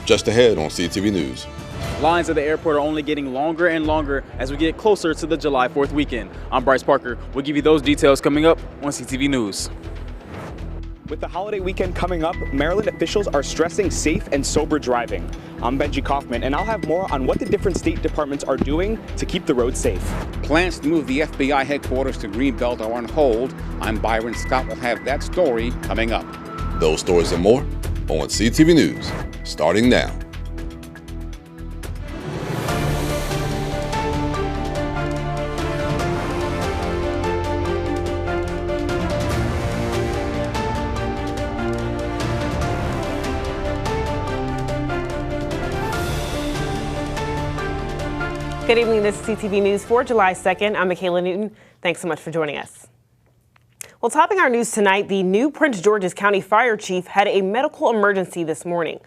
Just ahead on CTV News. Lines at the airport are only getting longer and longer as we get closer to the July 4th weekend. I'm Bryce Parker. We'll give you those details coming up on CTV News. With the holiday weekend coming up, Maryland officials are stressing safe and sober driving. I'm Benji Kaufman, and I'll have more on what the different state departments are doing to keep the roads safe. Plans to move the FBI headquarters to Greenbelt are on hold. I'm Byron Scott. Will have that story coming up. Those stories and more on CTV News, starting now. Good evening, this is CTV News for July 2nd. I'm Michaela Newton. Thanks so much for joining us. Well, topping our news tonight, the new Prince George's County Fire Chief had a medical emergency this morning.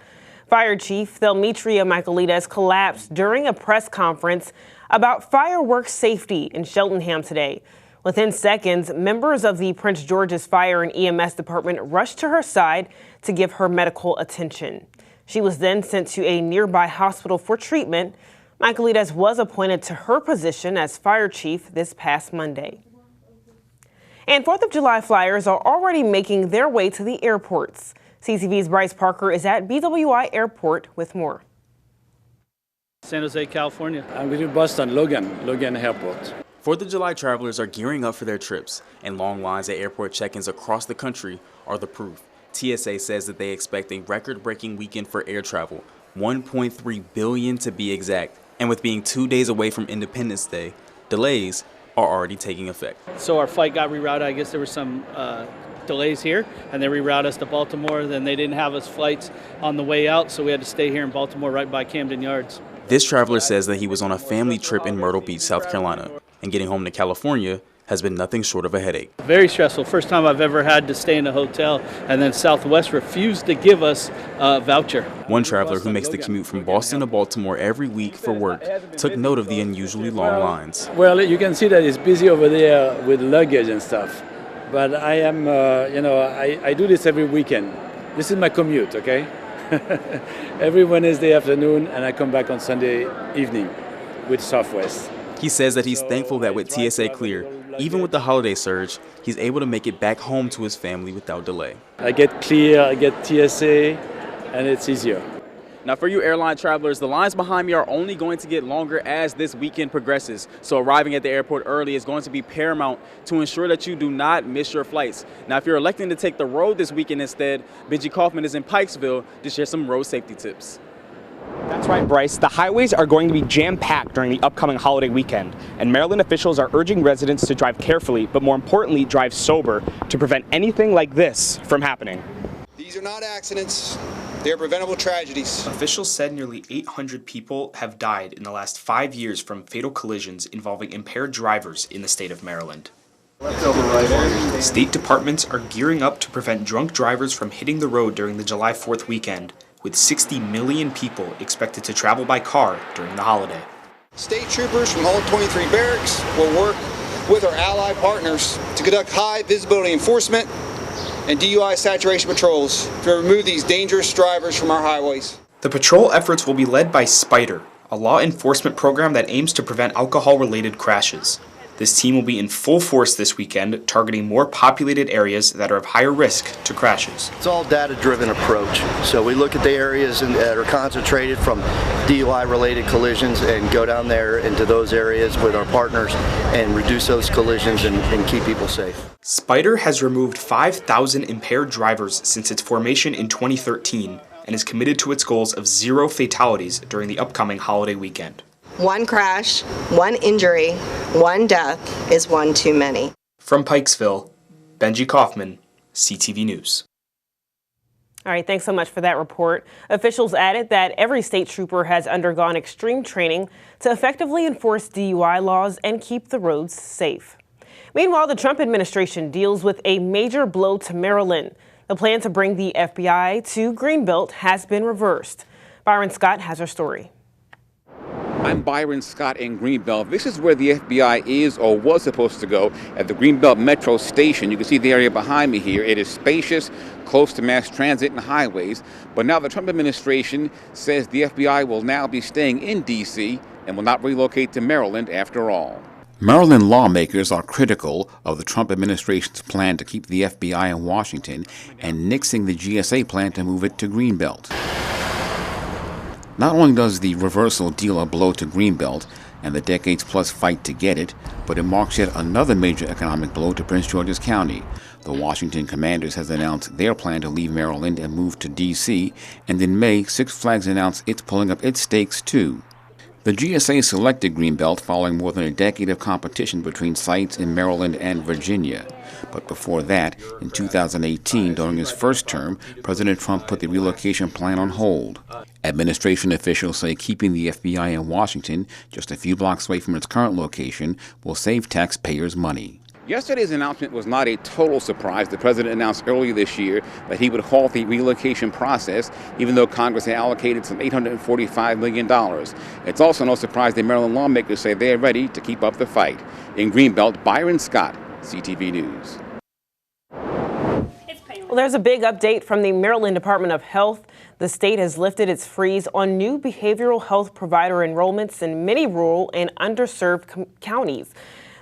Fire Chief Thelmetria Michaelides collapsed during a press conference about fireworks safety in Cheltenham today. Within seconds, members of the Prince George's Fire and EMS department rushed to her side to give her medical attention. She was then sent to a nearby hospital for treatment. Michaelides was appointed to her position as fire chief this past Monday. And 4th of July flyers are already making their way to the airports. CTV's Bryce Parker is at BWI Airport with more. San Jose, California. I'm going to Boston, Logan Airport. 4th of July travelers are gearing up for their trips, and long lines at airport check-ins across the country are the proof. TSA says that they expect a record-breaking weekend for air travel, 1.3 billion to be exact. And with being 2 days away from Independence Day, delays are already taking effect. So our flight got rerouted. I guess there were some delays here, and they rerouted us to Baltimore. Then they didn't have us flights on the way out, so we had to stay here in Baltimore right by Camden Yards. This traveler says that he was on a family trip in Myrtle Beach, South Carolina, and getting home to California has been nothing short of a headache. Very stressful. First time I've ever had to stay in a hotel, and then Southwest refused to give us a voucher. One traveler who makes the commute from Boston to Baltimore every week for work took note of the unusually long lines. Well, you can see that it's busy over there with luggage and stuff. But I am, I do this every weekend. This is my commute, okay? Every Wednesday afternoon, and I come back on Sunday evening with Southwest. He says that he's thankful that with TSA clear, even with the holiday surge, he's able to make it back home to his family without delay. I get clear, I get TSA, and it's easier. Now for you airline travelers, the lines behind me are only going to get longer as this weekend progresses. So arriving at the airport early is going to be paramount to ensure that you do not miss your flights. Now if you're electing to take the road this weekend instead, Benji Kaufman is in Pikesville to share some road safety tips. That's right, Bryce. The highways are going to be jam-packed during the upcoming holiday weekend, and Maryland officials are urging residents to drive carefully, but more importantly, drive sober to prevent anything like this from happening. These are not accidents. They are preventable tragedies. Officials said nearly 800 people have died in the last 5 years from fatal collisions involving impaired drivers in the state of Maryland. State departments are gearing up to prevent drunk drivers from hitting the road during the July 4th weekend, with 60 million people expected to travel by car during the holiday. State troopers from all 23 barracks will work with our allied partners to conduct high visibility enforcement and DUI saturation patrols to remove these dangerous drivers from our highways. The patrol efforts will be led by SPIDER, a law enforcement program that aims to prevent alcohol-related crashes. This team will be in full force this weekend, targeting more populated areas that are of higher risk to crashes. It's all data-driven approach. So we look at the areas that are concentrated from DUI-related collisions and go down there into those areas with our partners and reduce those collisions and keep people safe. SPIDER has removed 5,000 impaired drivers since its formation in 2013 and is committed to its goals of 0 fatalities during the upcoming holiday weekend. One crash, one injury, one death is one too many. From Pikesville, Benji Kaufman, CTV News. All right, thanks so much for that report. Officials added that every state trooper has undergone extreme training to effectively enforce DUI laws and keep the roads safe. Meanwhile, the Trump administration deals with a major blow to Maryland. The plan to bring the FBI to Greenbelt has been reversed. Byron Scott has our story. I'm Byron Scott in Greenbelt. This is where the FBI is or was supposed to go at the Greenbelt Metro Station. You can see the area behind me here. It is spacious, close to mass transit and highways. But now the Trump administration says the FBI will now be staying in D.C. and will not relocate to Maryland after all. Maryland lawmakers are critical of the Trump administration's plan to keep the FBI in Washington and nixing the GSA plan to move it to Greenbelt. Not only does the reversal deal a blow to Greenbelt and the decades-plus fight to get it, but it marks yet another major economic blow to Prince George's County. The Washington Commanders has announced their plan to leave Maryland and move to D.C., and in May, Six Flags announced it's pulling up its stakes too. The GSA selected Greenbelt following more than a decade of competition between sites in Maryland and Virginia. But before that, in 2018, during his first term, President Trump put the relocation plan on hold. Administration officials say keeping the FBI in Washington, just a few blocks away from its current location, will save taxpayers money. Yesterday's announcement was not a total surprise. The president announced earlier this year that he would halt the relocation process, even though Congress had allocated some $845 million. It's also no surprise that Maryland lawmakers say they are ready to keep up the fight. In Greenbelt, Byron Scott, CTV News. Well, there's a big update from the Maryland Department of Health. The state has lifted its freeze on new behavioral health provider enrollments in many rural and underserved counties.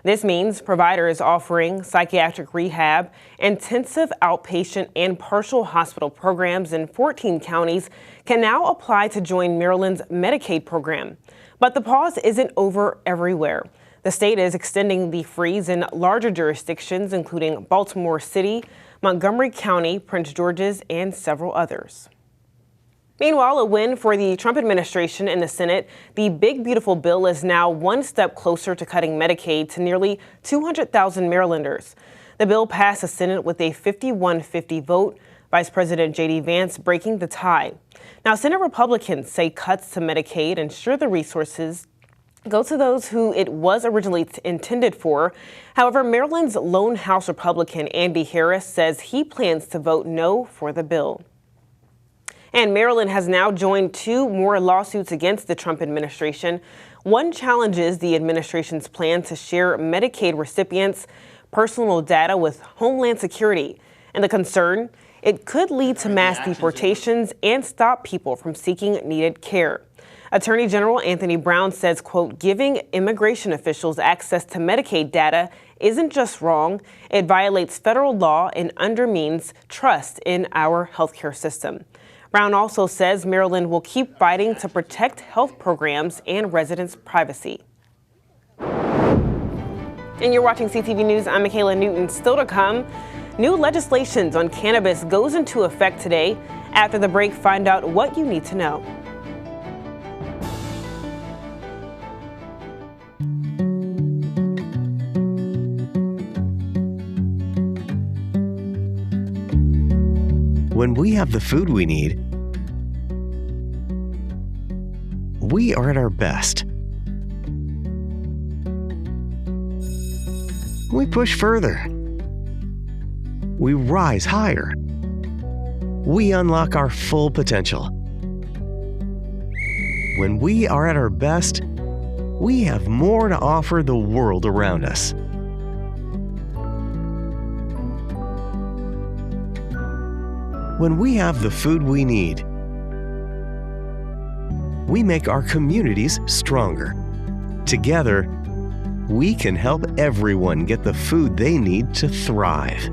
This means providers offering psychiatric rehab, intensive outpatient, and partial hospital programs in 14 counties can now apply to join Maryland's Medicaid program. But the pause isn't over everywhere. The state is extending the freeze in larger jurisdictions, including Baltimore City, Montgomery County, Prince George's, and several others. Meanwhile, a win for the Trump administration in the Senate. The big, beautiful bill is now one step closer to cutting Medicaid to nearly 200,000 Marylanders. The bill passed the Senate with a 51-50 vote, Vice President J.D. Vance breaking the tie. Now, Senate Republicans say cuts to Medicaid ensure the resources go to those who it was originally intended for. However, Maryland's lone House Republican Andy Harris says he plans to vote no for the bill. And Maryland has now joined two more lawsuits against the Trump administration. One challenges the administration's plan to share Medicaid recipients' personal data with Homeland Security. And the concern, it could lead to mass deportations and stop people from seeking needed care. Attorney General Anthony Brown says, quote, giving immigration officials access to Medicaid data isn't just wrong, it violates federal law and undermines trust in our healthcare system. Brown also says Maryland will keep fighting to protect health programs and residents' privacy. And you're watching CTV News. I'm Michaela Newton. Still to come, new legislation on cannabis goes into effect today. After the break, find out what you need to know. When we have the food we need, we are at our best. We push further. We rise higher. We unlock our full potential. When we are at our best, we have more to offer the world around us. When we have the food we need, we make our communities stronger. Together, we can help everyone get the food they need to thrive.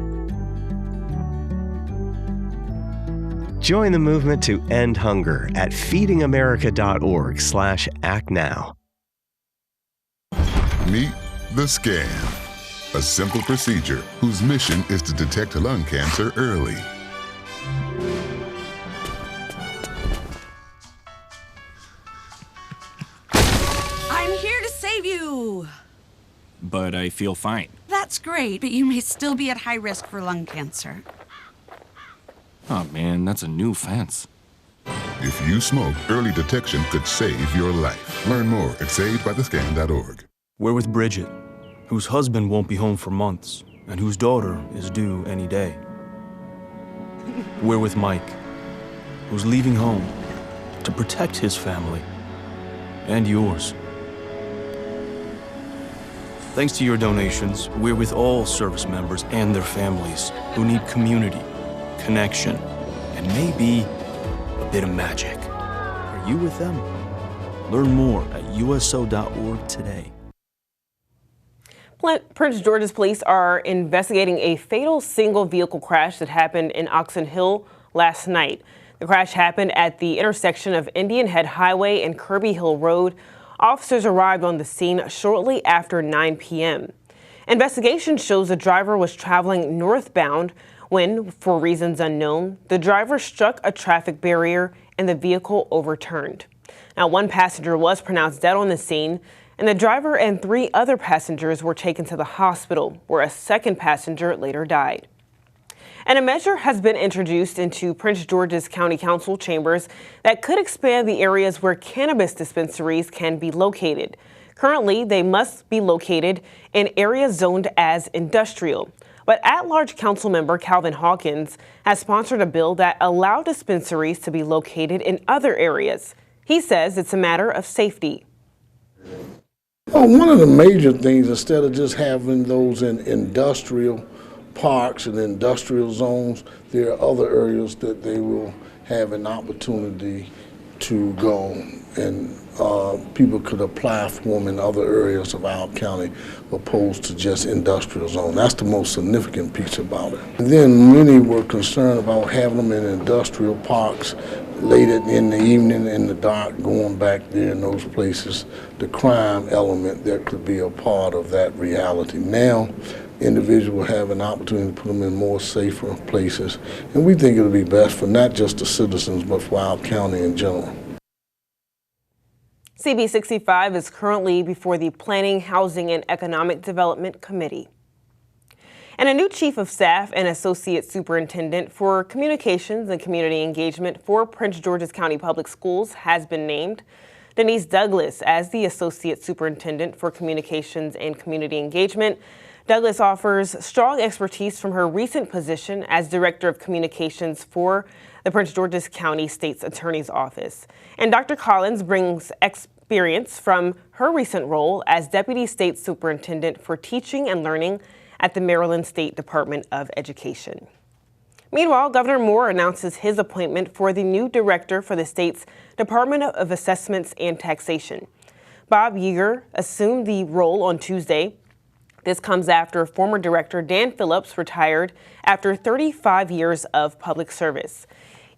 Join the movement to end hunger at feedingamerica.org/actnow. Meet the Scan, a simple procedure whose mission is to detect lung cancer early. I'm here to save you. But I feel fine. That's great, but you may still be at high risk for lung cancer. Oh man, that's a new fence. If you smoke, early detection could save your life. Learn more at savedbythescan.org. We're with Bridget, whose husband won't be home for months, and whose daughter is due any day. We're with Mike, who's leaving home to protect his family. and yours. Thanks to your donations, we're with all service members and their families who need community, connection, and maybe a bit of magic. Are you with them? Learn more at uso.org today. Prince George's police are investigating a fatal single vehicle crash that happened in Oxon Hill last night. The crash happened at the intersection of Indian Head Highway and Kirby Hill Road. Officers arrived on the scene shortly after 9 p.m. Investigation shows the driver was traveling northbound when, for reasons unknown, the driver struck a traffic barrier and the vehicle overturned. Now, one passenger was pronounced dead on the scene, and the driver and 3 other passengers were taken to the hospital, where a second passenger later died. And a measure has been introduced into Prince George's County Council chambers that could expand the areas where cannabis dispensaries can be located. Currently, they must be located in areas zoned as industrial. But at-large council member Calvin Hawkins has sponsored a bill that allows dispensaries to be located in other areas. He says it's a matter of safety. Well, one of the major things, instead of just having those in industrial parks and industrial zones, there are other areas that they will have an opportunity to go, and people could apply for them in other areas of our county opposed to just industrial zone. That's the most significant piece about it. And then many were concerned about having them in industrial parks late in the evening, in the dark, going back there in those places, the crime element that could be a part of that reality. Now, individuals have an opportunity to put them in more safer places, and we think it'll be best for not just the citizens, but for our county in general. CB 65 is currently before the Planning, Housing, and Economic Development Committee. And a new chief of staff and associate superintendent for communications and community engagement for Prince George's County Public Schools has been named. Denise Douglas as the associate superintendent for communications and community engagement. Douglas offers strong expertise from her recent position as director of communications for the Prince George's County State's Attorney's Office. And Dr. Collins brings experience from her recent role as deputy state superintendent for teaching and learning at the Maryland State Department of Education. Meanwhile, Governor Moore announces his appointment for the new director for the state's Department of Assessments and Taxation. Bob Yeager assumed the role on Tuesday. This comes after former director Dan Phillips retired after 35 years of public service.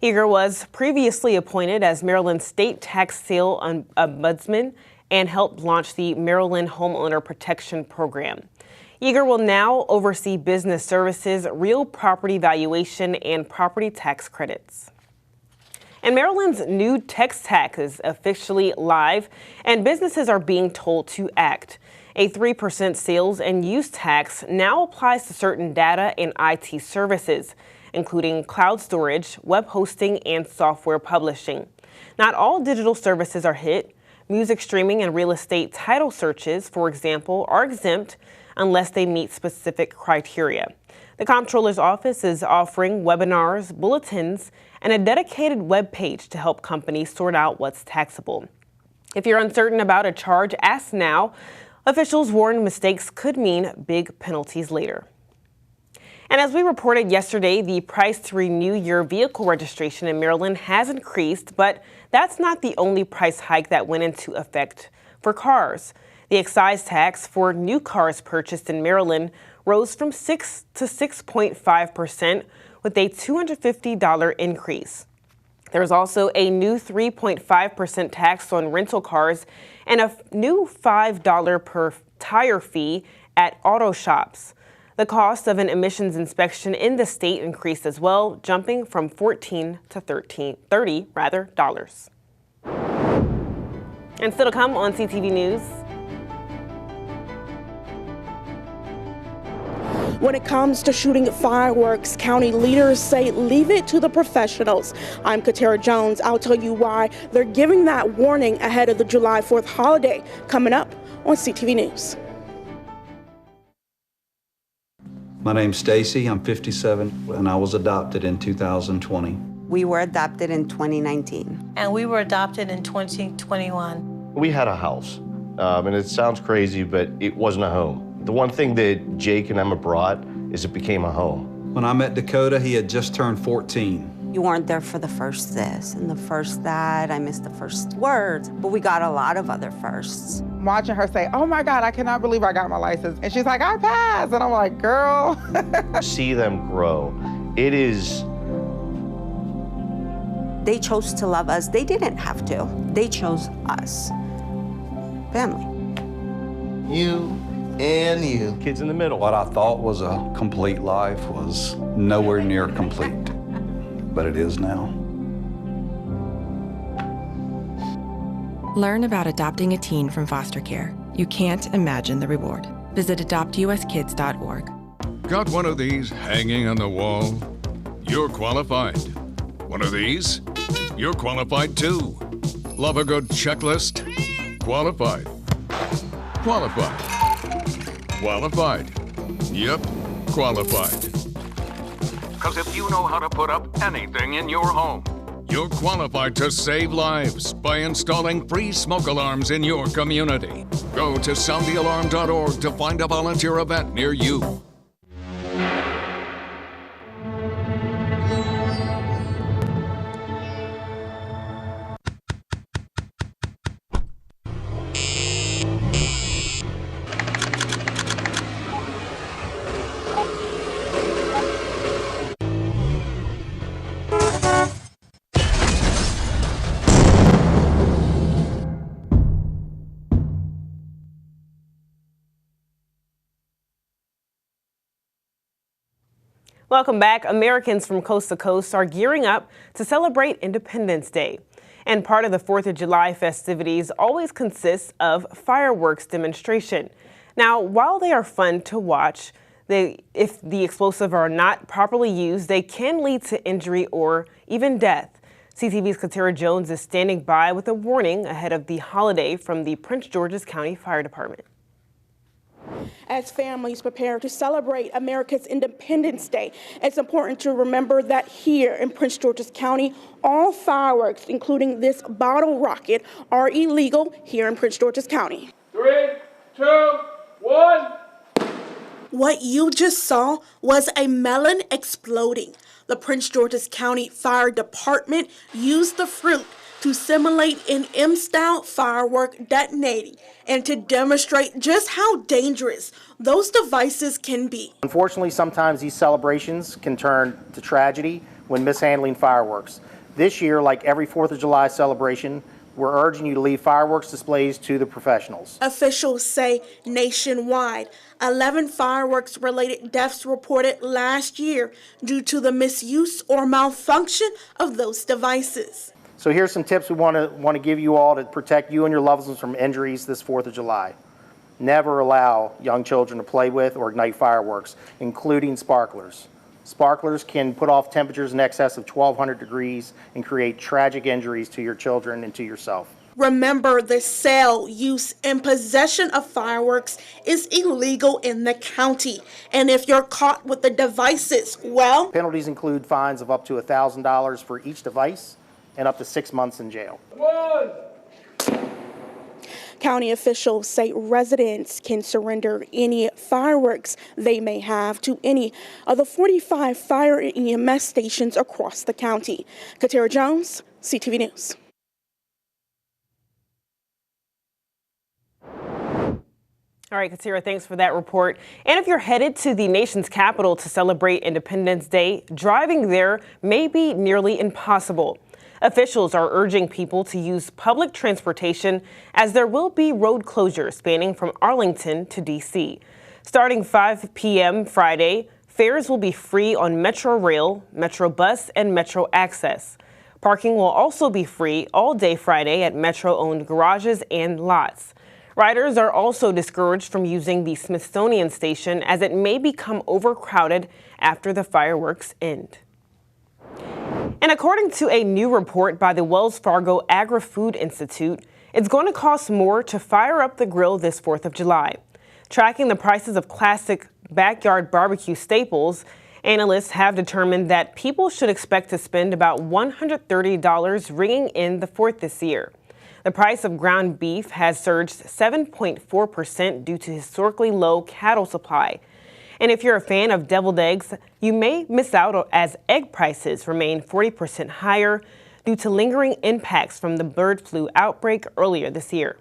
Yeager was previously appointed as Maryland State Tax Sale Ombudsman and helped launch the Maryland Homeowner Protection Program. Yeager will now oversee business services, real property valuation, and property tax credits. And Maryland's new text tax is officially live, and businesses are being told to act. A 3% sales and use tax now applies to certain data and IT services, including cloud storage, web hosting, and software publishing. Not all digital services are hit. Music streaming and real estate title searches, for example, are exempt unless they meet specific criteria. The Comptroller's Office is offering webinars, bulletins, and a dedicated web page to help companies sort out what's taxable. If you're uncertain about a charge, ask now. Officials warn mistakes could mean big penalties later. And as we reported yesterday, the price to renew your vehicle registration in Maryland has increased, but that's not the only price hike that went into effect for cars. The excise tax for new cars purchased in Maryland rose from 6 to 6.5% with a $250 increase. There's also a new 3.5% tax on rental cars and a new $5 per tire fee at auto shops. The cost of an emissions inspection in the state increased as well, jumping from $14 to $30. And still to come on CTV News. When it comes to shooting fireworks, county leaders say leave it to the professionals. I'm Katara Jones. I'll tell you why they're giving that warning ahead of the July 4th holiday coming up on CTV News. My name's Stacy, I'm 57, and I was adopted in 2020. We were adopted in 2019. And we were adopted in 2021. We had a house, and it sounds crazy, but it wasn't a home. The one thing that Jake and Emma brought is it became a home. When I met Dakota, he had just turned 14. You weren't there for the first this and the first that. I missed the first words, but we got a lot of other firsts. Watching her say, oh my God, I cannot believe I got my license. And she's like, I passed. And I'm like, girl. See them grow. It is. They chose to love us. They didn't have to. They chose us. Family. You and you. Kids in the middle. What I thought was a complete life was nowhere near complete, but it is now. Learn about adopting a teen from foster care. You can't imagine the reward. Visit adoptuskids.org. Got one of these hanging on the wall? You're qualified. One of these? You're qualified too. Love a good checklist? Qualified. Qualified. Qualified. Yep, qualified. Because if you know how to put up anything in your home, you're qualified to save lives by installing free smoke alarms in your community. Go to soundthealarm.org to find a volunteer event near you. Welcome back. Americans from coast to coast are gearing up to celebrate Independence Day. And part of the 4th of July festivities always consists of fireworks demonstration. Now, while they are fun to watch, if the explosives are not properly used, they can lead to injury or even death. CTV's Katera Jones is standing by with a warning ahead of the holiday from the Prince George's County Fire Department. As families prepare to celebrate America's Independence Day, it's important to remember that here in Prince George's County, all fireworks, including this bottle rocket, are illegal here in Prince George's County. 3, 2, 1. What you just saw was a melon exploding. The Prince George's County Fire Department used the fruit to simulate an M-style firework detonating and to demonstrate just how dangerous those devices can be. Unfortunately, sometimes these celebrations can turn to tragedy when mishandling fireworks. This year, like every 4th of July celebration, we're urging you to leave fireworks displays to the professionals. Officials say nationwide, 11 fireworks-related deaths reported last year due to the misuse or malfunction of those devices. So here's some tips we want to give you all to protect you and your loved ones from injuries this 4th of July. Never allow young children to play with or ignite fireworks, including sparklers. Sparklers can put off temperatures in excess of 1,200 degrees and create tragic injuries to your children and to yourself. Remember, the sale, use, and possession of fireworks is illegal in the county. And if you're caught with the devices, well, penalties include fines of up to $1,000 for each device and up to 6 months in jail. County officials say residents can surrender any fireworks they may have to any of the 45 fire and EMS stations across the county. Katera Jones, CTV News. All right, Katera, thanks for that report. And if you're headed to the nation's capital to celebrate Independence Day, driving there may be nearly impossible. Officials are urging people to use public transportation as there will be road closures spanning from Arlington to D.C. Starting 5 p.m. Friday, fares will be free on Metro Rail, Metro Bus, and Metro Access. Parking will also be free all day Friday at Metro-owned garages and lots. Riders are also discouraged from using the Smithsonian Station as it may become overcrowded after the fireworks end. And according to a new report by the Wells Fargo Agri-Food Institute, it's going to cost more to fire up the grill this 4th of July. Tracking the prices of classic backyard barbecue staples, analysts have determined that people should expect to spend about $130 ringing in the 4th this year. The price of ground beef has surged 7.4% due to historically low cattle supply. And if you're a fan of deviled eggs, you may miss out as egg prices remain 40% higher due to lingering impacts from the bird flu outbreak earlier this year.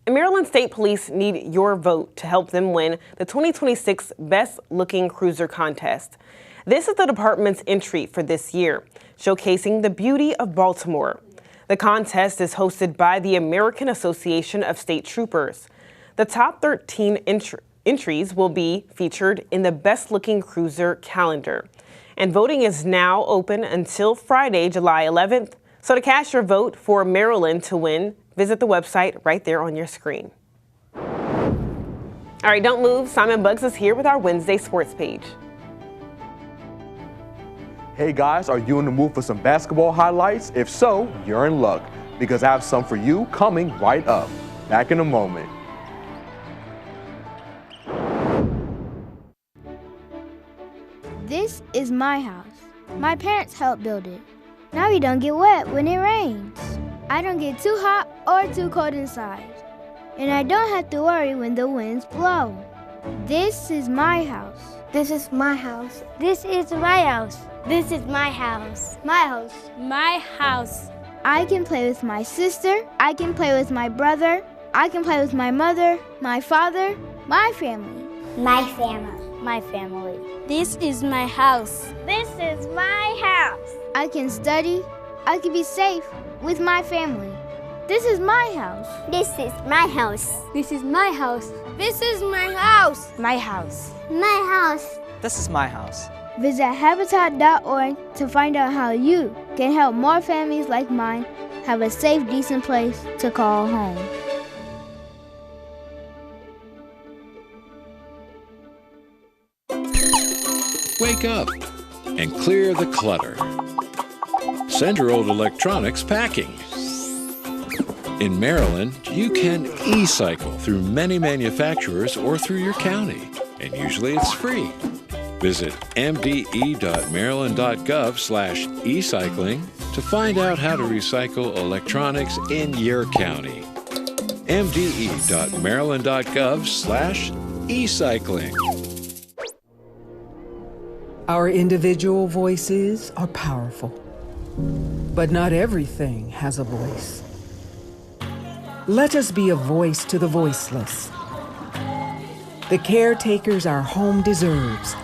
Maryland State Police need your vote to help them win the 2026 Best Looking Cruiser contest. This is the department's entry for this year, showcasing the beauty of Baltimore. The contest is hosted by the American Association of State Troopers. The top 13 entries will be featured in the Best Looking Cruiser calendar. And voting is now open until Friday, July 11th. So to cast your vote for Maryland to win, visit the website right there on your screen. All right, don't move. Simon Buggs is here with our Wednesday sports page. Hey guys, are you in the mood for some basketball highlights? If so, you're in luck, because I have some for you coming right up. Back in a moment. This is my house. My parents helped build it. Now we don't get wet when it rains. I don't get too hot or too cold inside. And I don't have to worry when the winds blow. This is my house. This is my house. This is my house. This is my house. My house. My house. I can play with my sister. I can play with my brother. I can play with my mother, my father, my family. My family. My family. This is my house. This is my house. I can study. I can be safe with my family. This is my house. This is my house. This is my house. This is my house. My house. My house. This is my house. Visit Habitat.org to find out how you can help more families like mine have a safe, decent place to call home. Wake up and clear the clutter. Send your old electronics packing. In Maryland, you can e-cycle through many manufacturers or through your county, and usually it's free. Visit mde.maryland.gov/e-cycling to find out how to recycle electronics in your county. mde.maryland.gov/e-cycling. Our individual voices are powerful, but not everything has a voice. Let us be a voice to the voiceless, the caretakers our home deserves.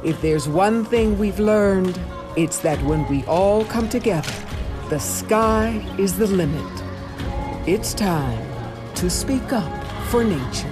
If there's one thing we've learned, it's that when we all come together, the sky is the limit. It's time to speak up for nature.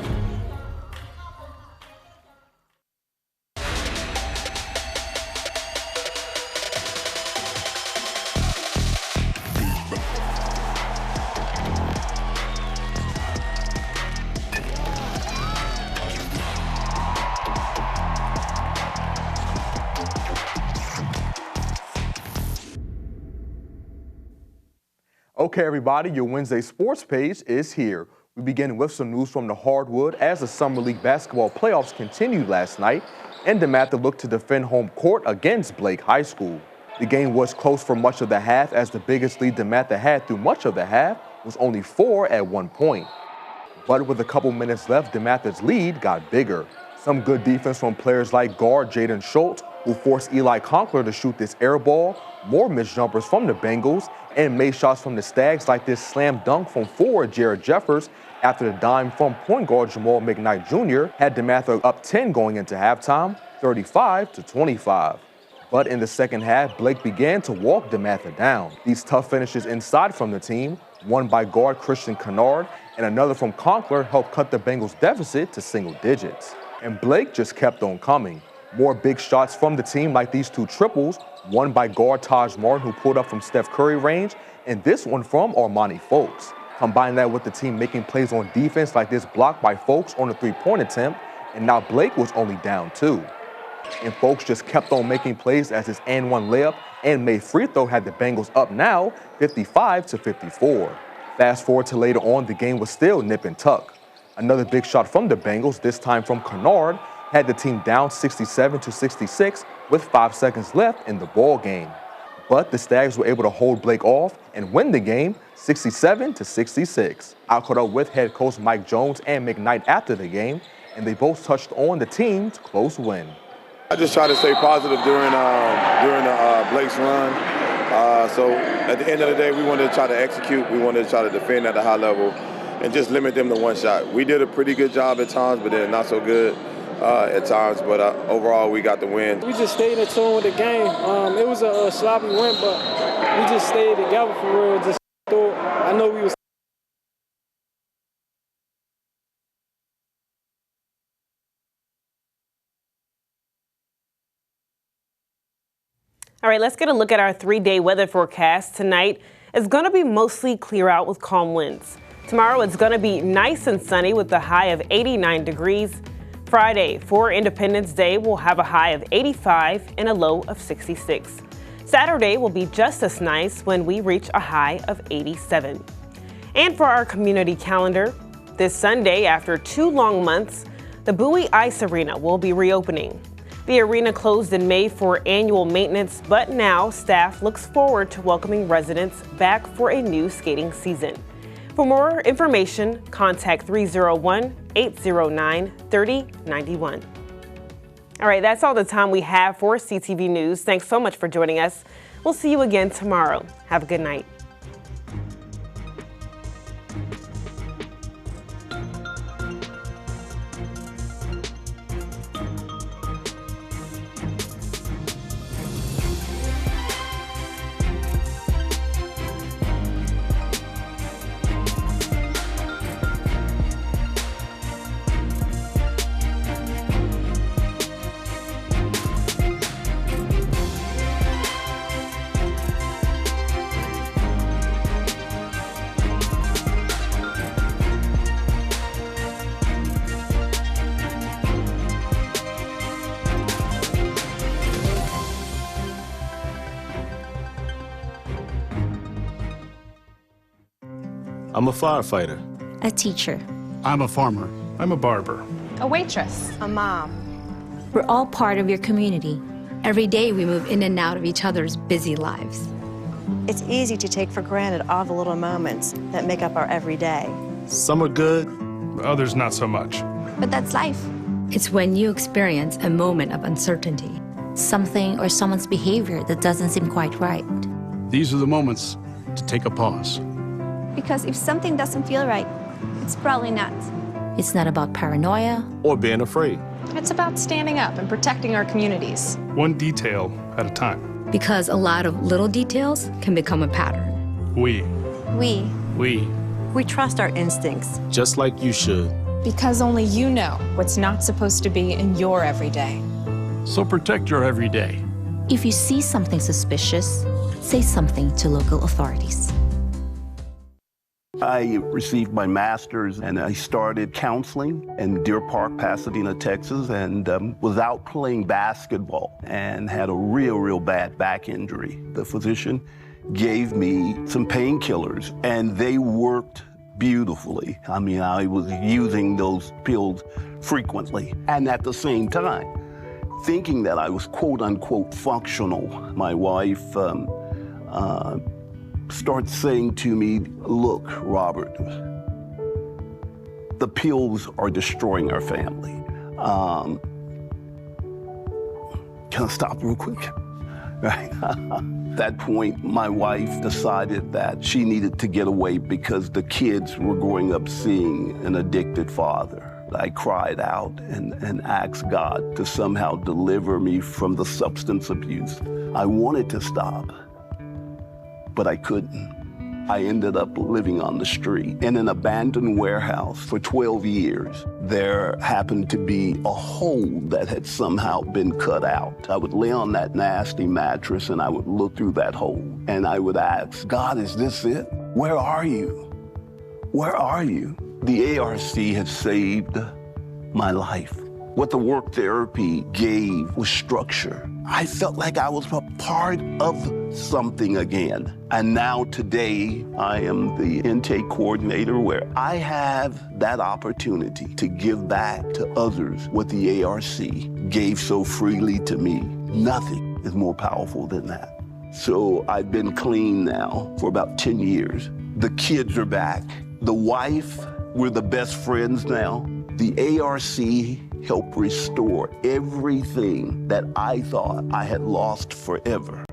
Okay, everybody, your Wednesday sports page is here. We begin with some news from the hardwood as the Summer League basketball playoffs continued last night, and DeMatha looked to defend home court against Blake High School. The game was close for much of the half, as the biggest lead DeMatha had through much of the half was only 4 at one point. But with a couple minutes left, DeMatha's lead got bigger. Some good defense from players like guard Jaden Schultz, who forced Eli Conkler to shoot this air ball, more missed jumpers from the Bengals, and made shots from the Stags like this slam dunk from forward Jared Jeffers after the dime from point guard Jamal McKnight Jr. had DeMatha up 10 going into halftime, 35-25. But in the second half, Blake began to walk DeMatha down. These tough finishes inside from the team, one by guard Christian Kennard and another from Conkler, helped cut the Bengals' deficit to single digits. And Blake just kept on coming. More big shots from the team like these two triples, one by guard Taj Martin, who pulled up from Steph Curry range, and this one from Armani Folks. Combine that with the team making plays on defense like this block by Folks on a three-point attempt, and now Blake was only down 2. And Folks just kept on making plays as his and-one layup and made free throw had the Bengals up now 55-54. Fast forward to later on, the game was still nip and tuck. Another big shot from the Bengals, this time from Kennard, had the team down 67-66 with 5 seconds left in the ball game. but the Stags were able to hold Blake off and win the game 67-66. I caught up with head coach Mike Jones and McKnight after the game, and they both touched on the team's close win. I just try to stay positive during Blake's run. So at the end of the day, we wanted to try to execute. We wanted to try to defend at a high level and just limit them to one shot. We did a pretty good job at times, but then not so good at times. But overall, we got the win. We just stayed in tune with the game. It was a sloppy win, but we just stayed together for real. Just through it. I know we was. All right, let's get a look at our 3-day weather forecast. Tonight is going to be mostly clear out with calm winds. Tomorrow it's going to be nice and sunny with a high of 89 degrees. Friday, for Independence Day, we'll have a high of 85 and a low of 66. Saturday will be just as nice when we reach a high of 87. And for our community calendar, this Sunday, after 2 long months, the Bowie Ice Arena will be reopening. The arena closed in May for annual maintenance, but now staff looks forward to welcoming residents back for a new skating season. For more information, contact 301-809-3091. All right, that's all the time we have for CTV News. Thanks so much for joining us. We'll see you again tomorrow. Have a good night. I'm a firefighter. A teacher. I'm a farmer. I'm a barber. A waitress. A mom. We're all part of your community. Every day we move in and out of each other's busy lives. It's easy to take for granted all the little moments that make up our everyday. Some are good, others not so much. But that's life. It's when you experience a moment of uncertainty, something or someone's behavior that doesn't seem quite right. These are the moments to take a pause. Because if something doesn't feel right, it's probably not. It's not about paranoia or being afraid. It's about standing up and protecting our communities. One detail at a time. Because a lot of little details can become a pattern. We trust our instincts. Just like you should. Because only you know what's not supposed to be in your everyday. So protect your everyday. If you see something suspicious, say something to local authorities. I received my master's and I started counseling in Deer Park, Pasadena, Texas, and was out playing basketball and had a real bad back injury. The physician gave me some painkillers and they worked beautifully. I mean, I was using those pills frequently. And at the same time, thinking that I was quote unquote functional, my wife starts saying to me, look, Robert, the pills are destroying our family. Can I stop real quick? Right. At that point, my wife decided that she needed to get away because the kids were growing up seeing an addicted father. I cried out and asked God to somehow deliver me from the substance abuse. I wanted to stop, but I couldn't. I ended up living on the street in an abandoned warehouse for 12 years. There happened to be a hole that had somehow been cut out. I would lay on that nasty mattress and I would look through that hole and I would ask, God, is this it? Where are you? Where are you? The ARC had saved my life. What the work therapy gave was structure. I felt like I was a part of something again. And now today, I am the intake coordinator where I have that opportunity to give back to others what the ARC gave so freely to me. Nothing is more powerful than that. So I've been clean now for about 10 years. The kids are back. The wife, we're the best friends now. The ARC helped restore everything that I thought I had lost forever.